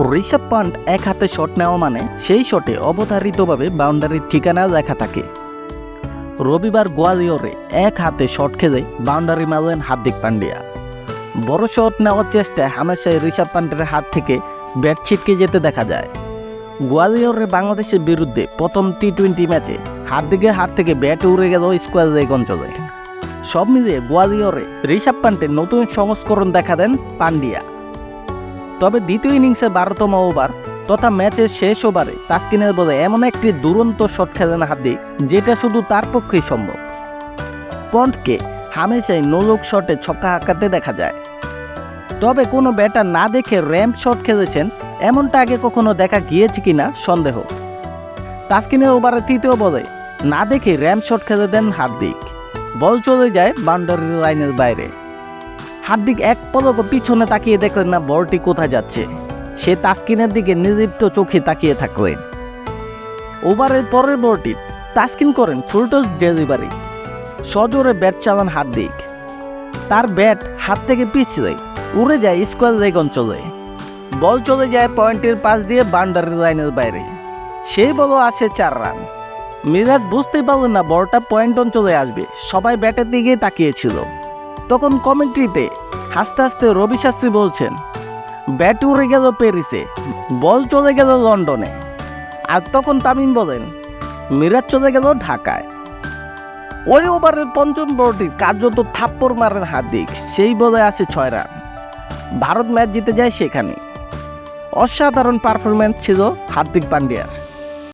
Rishabh punt এক হাতে shot নেওয়া মানে সেই শটে অবধারিতভাবে বাউন্ডারির ঠিকানা লেখা থাকে। রবিবার গোয়ালিয়রে এক হাতে শট খেলে বাউন্ডারি মারলেন হার্দিক পান্ডিয়া। বড় শট নেওয়ার চেষ্টায় হামেশাই ঋষভ পান্টের হাত থেকে ব্যাট ছিটকে যেতে দেখা যায়। গোয়ালিয়রে বাংলাদেশের বিরুদ্ধে প্রথম টি-20 ম্যাচে হার্দিকের হাত থেকে ব্যাট উড়ে গেল স্কোয়ার লেগ অঞ্চলে। সব মিলিয়ে গোয়ালিয়রে ঋষভ পান্টের নতুন সংস্করণ দেখা দেন পান্ডিয়া। তবে দ্বিতীয় ইনিংসে 12তম ওভার তথা ম্যাচের শেষ ওভারে তাসকিনের বলে এমন একটি দুরন্ত শট খেলেন হার্দিক, যেটা শুধু তার পক্ষেই সম্ভব। পন্টকে হামেশাই নো-লুক শটে ছক্কা হাঁকাতে দেখা যায়। তবে কোনো ব্যাটার না দেখে র্যাম্প শট খেলেছেন এমনটা আগে কখনো দেখা গিয়েছে কিনা সন্দেহ। তাসকিনের ওভারে তৃতীয় বলে না দেখে র্যাম্প শট খেলে দেন হার্দিক। বল চলে যায় বাউন্ডারি লাইনের বাইরে। হার্দিক এক পলকও পিছনে তাকিয়ে দেখলেন না বলটি কোথায় যাচ্ছে। সে তাসকিনের দিকে নির্লিপ্ত চোখে তাকিয়ে থাকলেন। ওভারের পরের বলটি তাসকিন করেন ফুলটস ডেলিভারি। সজোরে ব্যাট চালান হার্দিক। তার ব্যাট হাত থেকে পিছলে উড়ে যায় স্কোয়ার লেগ অঞ্চলে। বল চলে যায় পয়েন্টের পাশ দিয়ে বাউন্ডারি লাইনের বাইরে। সেই বলও আসে 4 রান। মিরাজ বুঝতে পারলেন না বলটা পয়েন্ট অঞ্চলে আসবে। সবাই ব্যাটের দিকেই তাকিয়েছিল। তখন কমেন্ট্রিতে হাসতে হাসতে রবি শাস্ত্রী বলছেন, ব্যাট উড়ে গেল প্যারিসে, বল চলে গেল লন্ডনে। আর তখন তামিম বলেন, মিরাজ চলে গেল ঢাকায়। ওই ওভারের পঞ্চম বলটি কার্যত থাপ্পড় মারেন হার্দিক। সেই বলে আসে 6 রান। ভারত ম্যাচ জিতে যায় সেখানে। অসাধারণ পারফরম্যান্স ছিল হার্দিক পান্ডিয়ার।